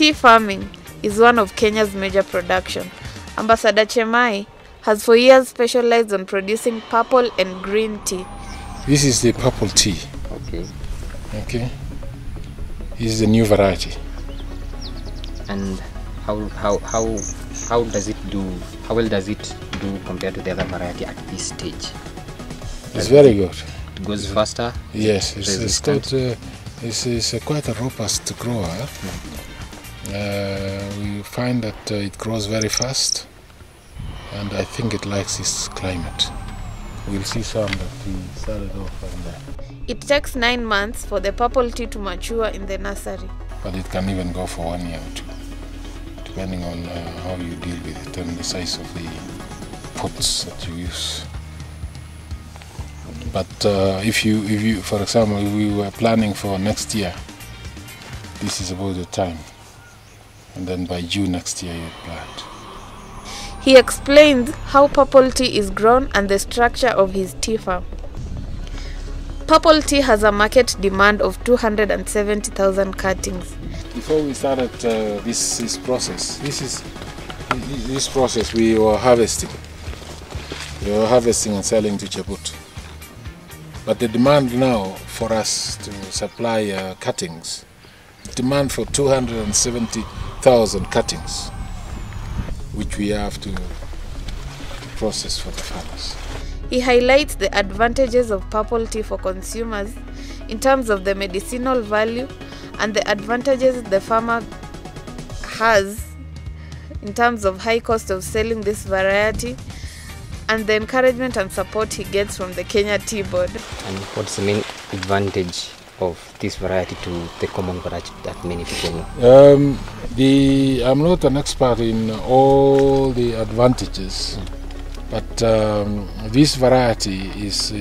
Tea farming is one of Kenya's major production. Ambassador Chemai has for years specialized on producing purple and green tea. This is the purple tea. Okay. Okay. This is the new variety. And how does it do? How well does it do compared to the other variety at this stage? It's very good. It goes faster. Yes, it's quite a robust grower. We find that it grows very fast, and I think it likes this climate. We'll see some that we started off from there. It takes 9 months for the purple tea to mature in the nursery. But it can even go for 1 year or two, depending on how you deal with it and the size of the pots that you use. But if you, for example, if we were planning for next year, this is about the time, and then by June next year you plant. He explains how purple tea is grown and the structure of his tea farm. Purple tea has a market demand of 270,000 cuttings. Before we started this process, this process we were harvesting. We were harvesting and selling to Chebut. But the demand now for us to supply cuttings, demand for 270,000 cuttings, which we have to process for the farmers. He highlights the advantages of purple tea for consumers in terms of the medicinal value and the advantages the farmer has in terms of high cost of selling this variety and the encouragement and support he gets from the Kenya Tea Board. And what's the main advantage of this variety to the common variety that many people know? I'm not an expert in all the advantages, but this variety is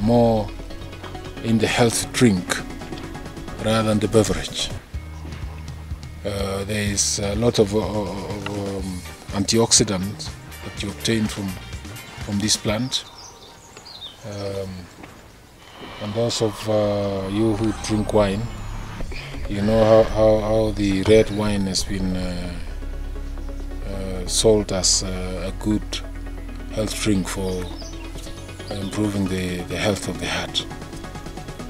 more in the health drink rather than the beverage. There is a lot of antioxidants that you obtain from this plant. And also you who drink wine, you know how the red wine has been sold as a good health drink for improving the health of the heart.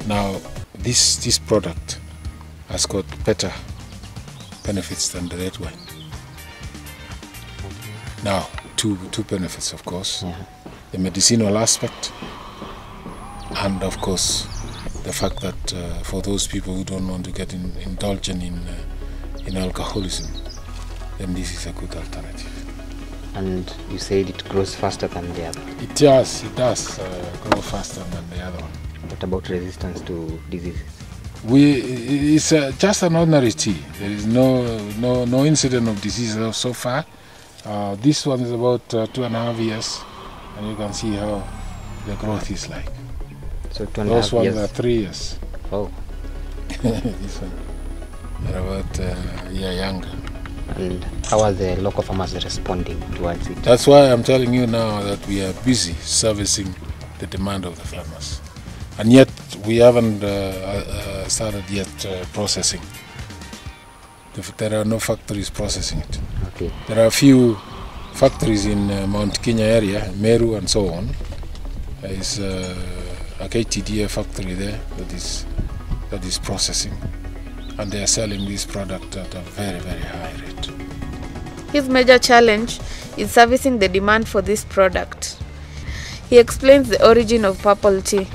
Now this product has got better benefits than the red wine. Now two benefits, of course. The medicinal aspect, and of course the fact that for those people who don't want to get indulgent in alcoholism, then this is a good alternative. And you said it grows faster than the other. It does grow faster than the other one. What about resistance to diseases? It's just an ordinary tea. There is no incident of disease so far. This one is about 2.5 years, and you can see how the growth is like. So 2.5 Those ones years. are 3 years. Oh. This one, they're about a year younger. And how are the local farmers responding towards it? That's why I'm telling you now that we are busy servicing the demand of the farmers. And yet we haven't started yet processing. There are no factories processing it. Okay. There are a few factories in Mount Kenya area, Meru and so on. There is a KTS factory there that is processing, and they are selling this product at a very, very high rate. His major challenge is servicing the demand for this product. He explains the origin of purple tea.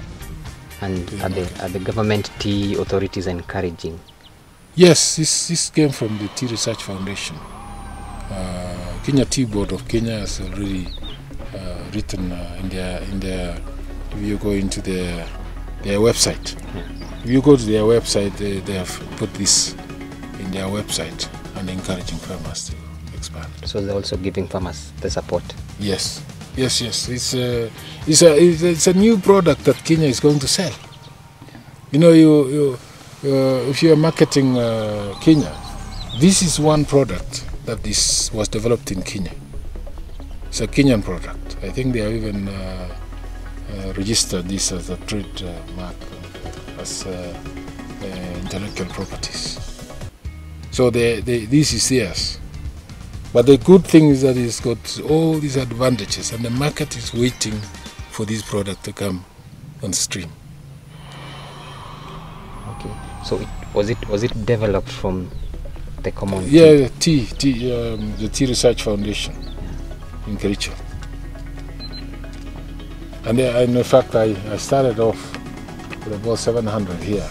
And are the government tea authorities encouraging? Yes, this came from the Tea Research Foundation. Kenya Tea Board of Kenya has already written in their if you go into their website. If you go to their website, they have put this in their website and encouraging farmers to expand. So they're also giving farmers the support. Yes. It's a new product that Kenya is going to sell. You know, if you are marketing Kenya, this is one product that was developed in Kenya. It's a Kenyan product. I think they have even registered this as a trademark, as intellectual properties. So this is theirs. But the good thing is that it's got all these advantages, and the market is waiting for this product to come on stream. Okay. So was it developed from the common the Tea Research Foundation in Kericho. And in fact, I started off with about 700 here,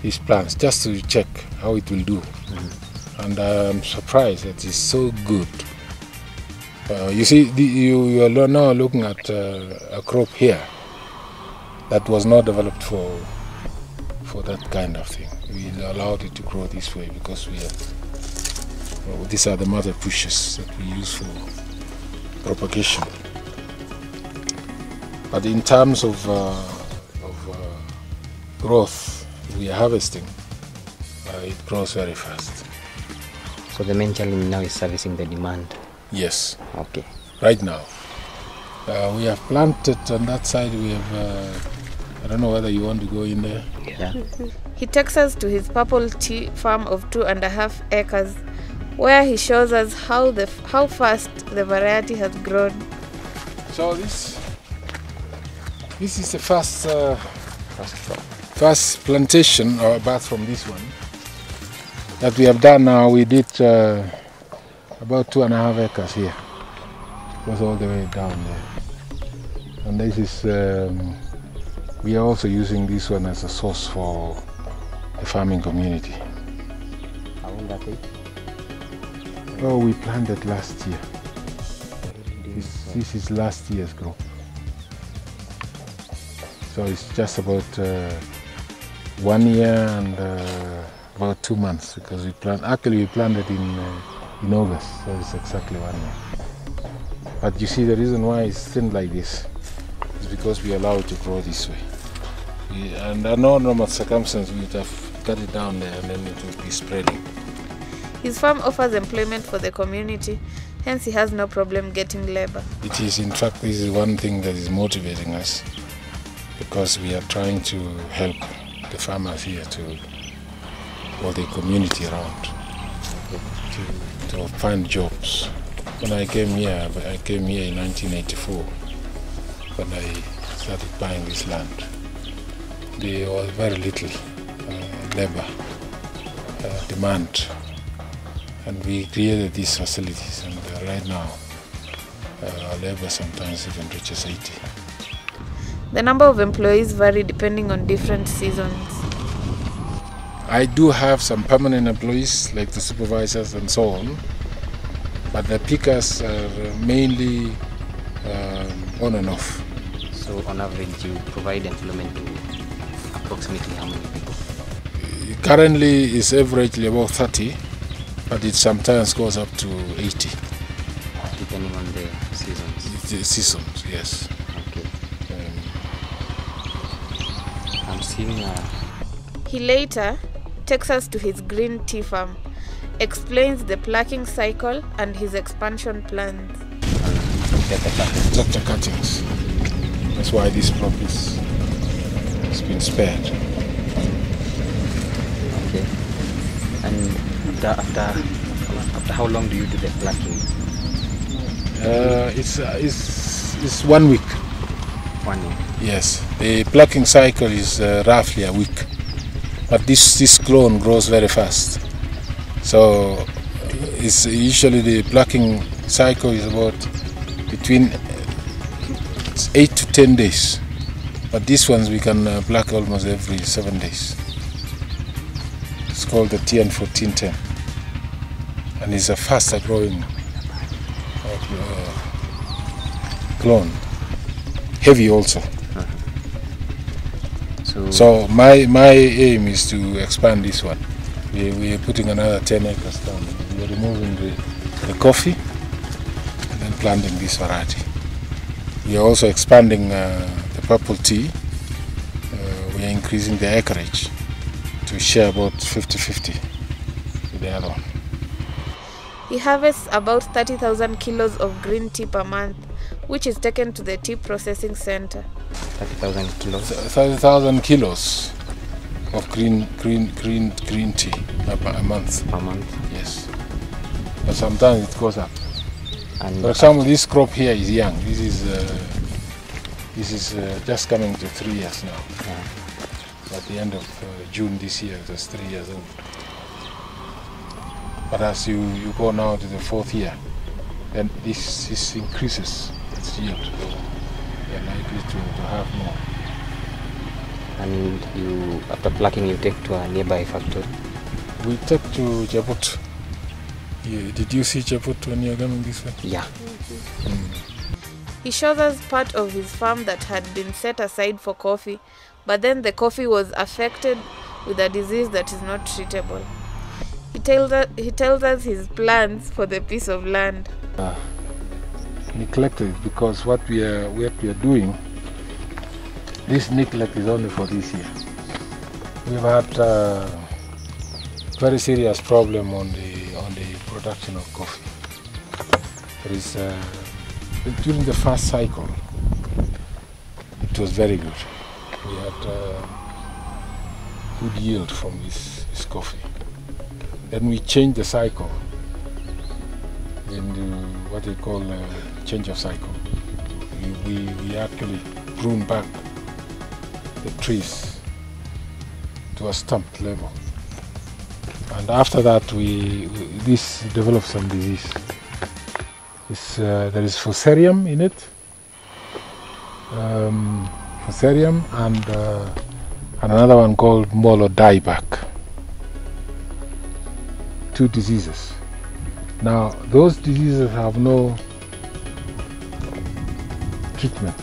these plants, just to check how it will do. And I'm surprised that it's so good. You see, you are now looking at a crop here that was not developed for that kind of thing. We allowed it to grow this way because these are the mother bushes that we use for propagation. But in terms of growth, we are harvesting. It grows very fast. So the main challenge now is servicing the demand. Yes. Okay. Right now, we have planted on that side. We have. I don't know whether you want to go in there. Yeah. He takes us to his purple tea farm of 2.5 acres, where he shows us how fast the variety has grown. So this is the first plantation, or apart from this one, that we have done now. We did about 2.5 acres here. It goes all the way down there. And this is, we are also using this one as a source for the farming community. How will that be? Oh, we planted last year. This is last year's crop. So it's just about 1 year and about 2 months, because we planted in August, so it's exactly 1 year. But you see, the reason why it's thin like this is because we allow it to grow this way. Under normal circumstances, we would have cut it down there and then it would be spreading. His farm offers employment for the community, hence he has no problem getting labor. It is, in fact, this is one thing that is motivating us, because we are trying to help the farmers here or the community around to find jobs. When I came here in 1984, when I started buying this land. There was very little labor demand, and we created these facilities, and right now our labor sometimes even reaches 80. The number of employees vary depending on different seasons. I do have some permanent employees like the supervisors and so on, but the pickers are mainly on and off. So on average you provide employment to approximately how many people? Currently it's averagely about 30, but it sometimes goes up to 80. Depending on the seasons? The seasons, yes. Okay. I'm seeing He later takes us to his green tea farm, explains the plucking cycle and his expansion plans. Tractor cuttings. That's why this crop has been spared. Okay. And after how long do you do the plucking? It's 1 week. 1 week. Yes. The plucking cycle is roughly a week. But this clone grows very fast. So it's usually the plucking cycle is about between 8 to 10 days. But these ones we can pluck almost every 7 days. It's called the TN 1410. And it's a faster growing clone. Heavy also. So my aim is to expand this one. We are putting another 10 acres down. We are removing the coffee and then planting this variety. We are also expanding the purple tea. We are increasing the acreage to share about 50-50 with the other one. He harvests about 30,000 kilos of green tea per month, which is taken to the tea processing center. 30,000 kilos? 30,000 kilos. of green tea a month. Per month. Yes. But sometimes it goes up. And For example, this crop here is young. This is just coming to 3 years now. yeah. At the end of June this year, it was 3 years old. But as you go now to the 4th year, then this increases its yield. So you're likely to have more. And you, after plucking, you take to a nearby factory. We take to Cheput. Yeah, did you see Cheput when you're coming this way? Yeah. He shows us part of his farm that had been set aside for coffee, but then the coffee was affected with a disease that is not treatable. He tells us his plans for the piece of land. Neglected, because what we are doing, this neglect is only for this year. We've had very serious problem on the production of coffee. There is during the first cycle, it was very good. We had good yield from this coffee. Then we changed the cycle into what they call change of cycle. We actually prune back the trees to a stumped level. And after that, this developed some disease. There is Fusarium in it, Fusarium, and another one called Molo dieback. 2 diseases. Now, those diseases have no treatment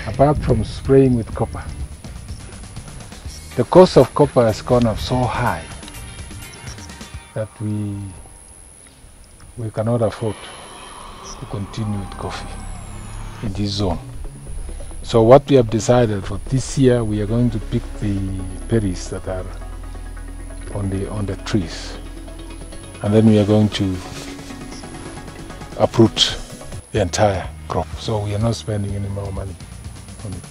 apart from spraying with copper. The cost of copper has gone up so high that we cannot afford to continue with coffee in this zone. So what we have decided for this year, we are going to pick the berries that are on the trees, and then we are going to uproot the entire crop. So we are not spending any more money on it.